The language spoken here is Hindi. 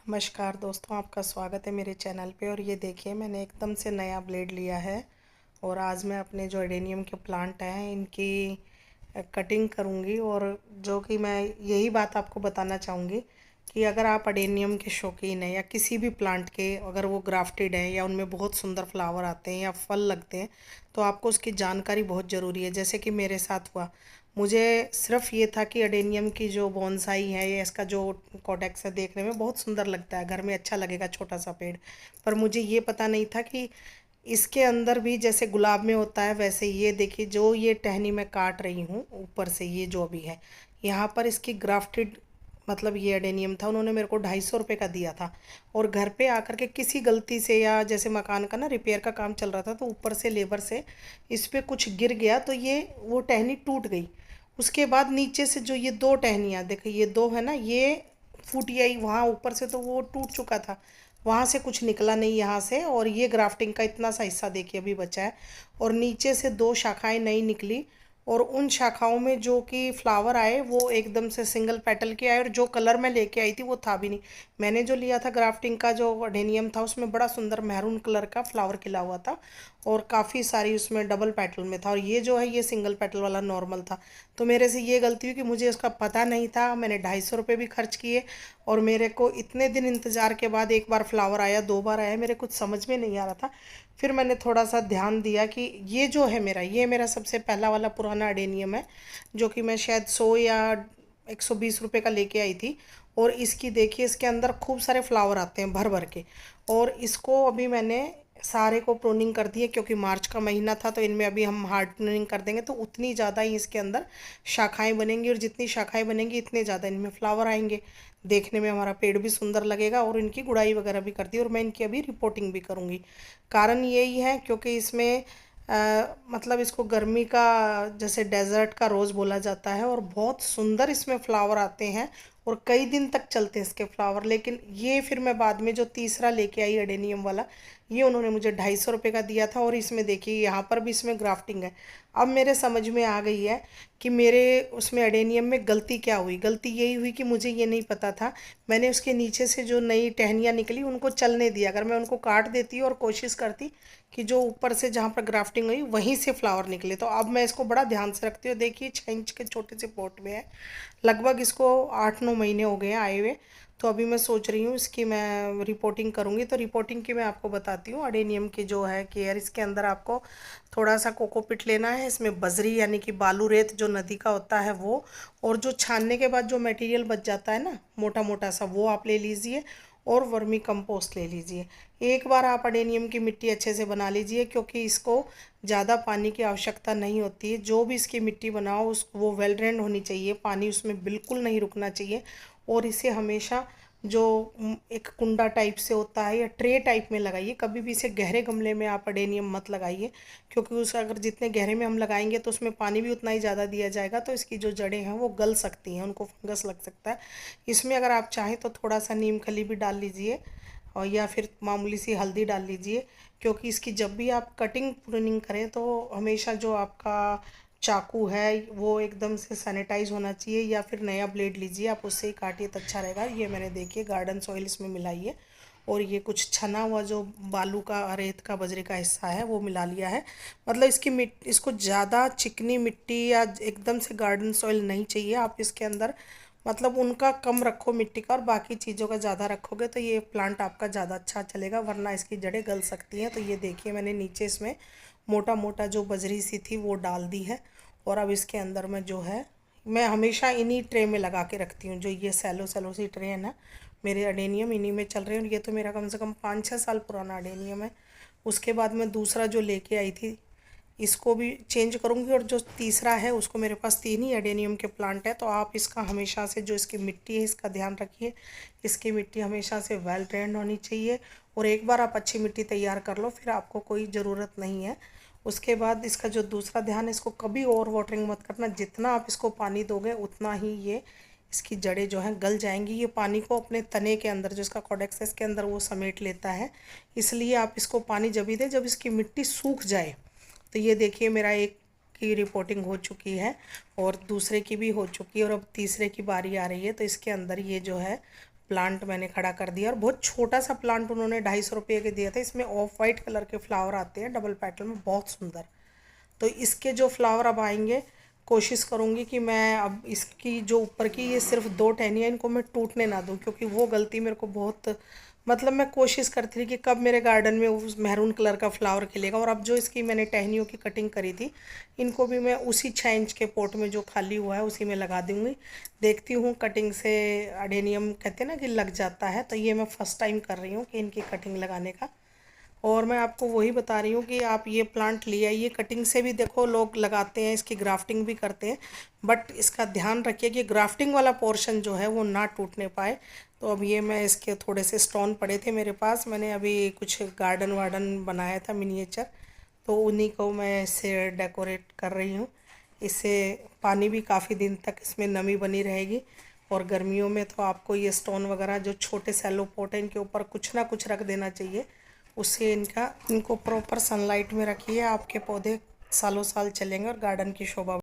नमस्कार दोस्तों, आपका स्वागत है मेरे चैनल पे। और ये देखिए, मैंने एकदम से नया ब्लेड लिया है और आज मैं अपने जो एडेनियम के प्लांट हैं इनकी कटिंग करूँगी। और जो कि मैं यही बात आपको बताना चाहूँगी कि अगर आप एडेनियम के शौकीन हैं या किसी भी प्लांट के, अगर वो ग्राफ्टेड हैं या उनमें बहुत सुंदर फ्लावर आते हैं या फल लगते हैं, तो आपको उसकी जानकारी बहुत ज़रूरी है। जैसे कि मेरे साथ हुआ, मुझे सिर्फ ये था कि अडेनियम की जो बोनसाई है या इसका जो कॉडेक्स है देखने में बहुत सुंदर लगता है, घर में अच्छा लगेगा छोटा सा पेड़। पर मुझे ये पता नहीं था कि इसके अंदर भी जैसे गुलाब में होता है वैसे ये देखिए, जो ये टहनी मैं काट रही हूँ ऊपर से, ये जो अभी है यहाँ पर इसकी ग्राफ्टेड मतलब ये एडेनियम था। उन्होंने मेरे को 250 रुपये का दिया था और घर पे आकर के किसी गलती से, या जैसे मकान का ना रिपेयर का काम चल रहा था तो ऊपर से लेबर से इस पे कुछ गिर गया तो ये वो टहनी टूट गई। उसके बाद नीचे से जो ये दो टहनियाँ देखो, ये दो है ना, ये फूटी आई वहाँ ऊपर से, तो वो टूट चुका था, वहाँ से कुछ निकला नहीं यहाँ से। और ये ग्राफ्टिंग का इतना सा हिस्सा देखिए अभी बचा है और नीचे से दो शाखाएं नई निकली। और उन शाखाओं में जो कि फ्लावर आए वो एकदम से सिंगल पेटल के आए, और जो कलर मैं लेके आई थी वो था भी नहीं। मैंने जो लिया था ग्राफ्टिंग का जो अडेनियम था उसमें बड़ा सुंदर मैरून कलर का फ्लावर खिला हुआ था और काफ़ी सारी उसमें डबल पेटल में था, और ये जो है ये सिंगल पेटल वाला नॉर्मल था। तो मेरे से ये गलती हुई कि मुझे उसका पता नहीं था। मैंने 250 रुपये भी खर्च किए और मेरे को इतने दिन इंतज़ार के बाद एक बार फ्लावर आया, दो बार आया, मेरे कुछ समझ में नहीं आ रहा था। फिर मैंने थोड़ा सा ध्यान दिया कि ये जो है मेरा, ये मेरा सबसे पहला वाला पुराना अडेनियम है जो कि मैं शायद 100 या 120 रुपये का लेके आई थी। और इसकी देखिए, इसके अंदर खूब सारे फ्लावर आते हैं भर भर के। और इसको अभी मैंने सारे को प्रूनिंग कर दिए क्योंकि मार्च का महीना था, तो इनमें अभी हम हार्ड प्रूनिंग कर देंगे तो उतनी ज़्यादा ही इसके अंदर शाखाएं बनेंगी, और जितनी शाखाएं बनेंगी इतने ज़्यादा इनमें फ्लावर आएंगे। देखने में हमारा पेड़ भी सुंदर लगेगा। और इनकी गुड़ाई वगैरह भी कर दी और मैं इनकी अभी रिपोर्टिंग भी करूँगी। कारण यही है क्योंकि इसमें मतलब इसको गर्मी का जैसे डेजर्ट का रोज़ बोला जाता है, और बहुत सुंदर इसमें फ्लावर आते हैं और कई दिन तक चलते हैं इसके फ्लावर। लेकिन ये फिर मैं बाद में जो तीसरा लेके आई एडेनियम वाला, ये उन्होंने मुझे 250 रुपये का दिया था। और इसमें देखिए यहाँ पर भी इसमें ग्राफ्टिंग है। अब मेरे समझ में आ गई है कि मेरे उसमें एडेनियम में गलती क्या हुई। गलती यही हुई कि मुझे ये नहीं पता था, मैंने उसके नीचे से जो नई टहनियाँ निकली उनको चलने दिया। अगर मैं उनको काट देती और कोशिश करती कि जो ऊपर से जहाँ पर ग्राफ्टिंग हुई वहीं से फ्लावर निकले, तो अब मैं इसको बड़ा ध्यान से रखती हूँ। देखिए 6 इंच के छोटे से पॉट में है, लगभग इसको 8-9 महीने हो गए हैं आए हुए। तो अभी मैं सोच रही हूँ इसकी मैं रिपोर्टिंग करूँगी। तो रिपोर्टिंग की मैं आपको बताती हूँ। अडेनियम की जो है केयर, इसके अंदर आपको थोड़ा सा कोकोपीट लेना है, इसमें बजरी यानी कि बालू रेत जो नदी का होता है वो, और जो छानने के बाद जो मटेरियल बच जाता है ना मोटा मोटा सा, वो आप ले लीजिए। और वर्मी कंपोस्ट ले लीजिए। एक बार आप अडेनियम की मिट्टी अच्छे से बना लीजिए क्योंकि इसको ज़्यादा पानी की आवश्यकता नहीं होती है। जो भी इसकी मिट्टी बनाओ उस वो वेल ड्रेन्ड होनी चाहिए, पानी उसमें बिल्कुल नहीं रुकना चाहिए। और इसे हमेशा जो एक कुंडा टाइप से होता है या ट्रे टाइप में लगाइए। कभी भी इसे गहरे गमले में आप अडेनियम मत लगाइए क्योंकि उस अगर जितने गहरे में हम लगाएंगे तो उसमें पानी भी उतना ही ज़्यादा दिया जाएगा, तो इसकी जो जड़ें हैं वो गल सकती हैं, उनको फंगस लग सकता है। इसमें अगर आप चाहें तो थोड़ा सा नीम खली भी डाल लीजिए और या फिर मामूली सी हल्दी डाल लीजिए। क्योंकि इसकी जब भी आप कटिंग प्रूनिंग करें तो हमेशा जो आपका चाकू है वो एकदम से सैनिटाइज होना चाहिए, या फिर नया ब्लेड लीजिए आप उससे ही काटिए तो अच्छा रहेगा। ये मैंने देखिए गार्डन सॉइल इसमें मिलाई है और ये कुछ छना हुआ जो बालू का रेत का बजरे का हिस्सा है वो मिला लिया है। मतलब इसकी इसको ज़्यादा चिकनी मिट्टी या एकदम से गार्डन सॉइल नहीं चाहिए। आप इसके अंदर मतलब उनका कम रखो मिट्टी का और बाकी चीज़ों का ज़्यादा रखोगे तो ये प्लांट आपका ज़्यादा अच्छा चलेगा, वरना इसकी जड़ें गल सकती हैं। तो ये देखिए मैंने नीचे इसमें मोटा मोटा जो बजरी सी थी वो डाल दी है। और अब इसके अंदर में जो है, मैं हमेशा इन्हीं ट्रे में लगा के रखती हूँ। जो ये सैलो सैलो सी ट्रे है ना, मेरे अडेनियम इन्हीं में चल रहे हैं। और ये तो मेरा कम से कम 5-6 साल पुराना अडेनियम है। उसके बाद मैं दूसरा जो लेके आई थी इसको भी चेंज करूँगी। और जो तीसरा है उसको, मेरे पास 3 ही एडेनियम के प्लांट है, तो आप इसका हमेशा से जो इसकी मिट्टी है इसका ध्यान रखिए। इसकी मिट्टी हमेशा से वेल ड्रेन्ड होनी चाहिए। और एक बार आप अच्छी मिट्टी तैयार कर लो फिर आपको कोई ज़रूरत नहीं है। उसके बाद इसका जो दूसरा ध्यान है, इसको कभी ओवर वाटरिंग मत करना। जितना आप इसको पानी दोगे उतना ही ये इसकी जड़ें जो हैं गल जाएंगी। ये पानी को अपने तने के अंदर, जो इसका कॉडेक्स है इसके अंदर, वो समेट लेता है। इसलिए आप इसको पानी जब ही दें जब इसकी मिट्टी सूख जाए। तो ये देखिए मेरा एक की रिपोर्टिंग हो चुकी है और दूसरे की भी हो चुकी है और अब तीसरे की बारी आ रही है। तो इसके अंदर ये जो है प्लांट मैंने खड़ा कर दिया। और बहुत छोटा सा प्लांट उन्होंने 250 रुपये के दिया था। इसमें ऑफ वाइट कलर के फ्लावर आते हैं डबल पेटल में, बहुत सुंदर। तो इसके जो फ्लावर अब आएंगे, कोशिश करूँगी कि मैं अब इसकी जो ऊपर की ये सिर्फ 2 टहनियाँ, इनको मैं टूटने ना दूँ, क्योंकि वो गलती मेरे को बहुत, मतलब मैं कोशिश करती थी कि कब मेरे गार्डन में उस मैरून कलर का फ्लावर खिलेगा। और अब जो इसकी मैंने टहनियों की कटिंग करी थी, इनको भी मैं उसी 6 इंच के पॉट में जो खाली हुआ है उसी में लगा दूँगी। देखती हूँ कटिंग से अडेनियम कहते हैं ना कि लग जाता है, तो ये मैं फ़र्स्ट टाइम कर रही हूँ कि इनकी कटिंग लगाने का। और मैं आपको वही बता रही हूँ कि आप ये प्लांट ले आइए। कटिंग से भी देखो लोग लगाते हैं, इसकी ग्राफ्टिंग भी करते हैं, बट इसका ध्यान रखिए कि ग्राफ्टिंग वाला पोर्शन जो है वो ना टूटने पाए। तो अब ये मैं इसके थोड़े से स्टोन पड़े थे मेरे पास, मैंने अभी कुछ गार्डन वार्डन बनाया था मिनिएचर, तो उन्हीं को मैं इससे डेकोरेट कर रही हूँ। इससे पानी भी काफ़ी दिन तक इसमें नमी बनी रहेगी। और गर्मियों में तो आपको ये स्टोन वगैरह जो छोटे सैलो पॉट है इनके ऊपर कुछ ना कुछ रख देना चाहिए, उससे इनको प्रॉपर सनलाइट में रखिए, आपके पौधे सालों साल चलेंगे और गार्डन की शोभा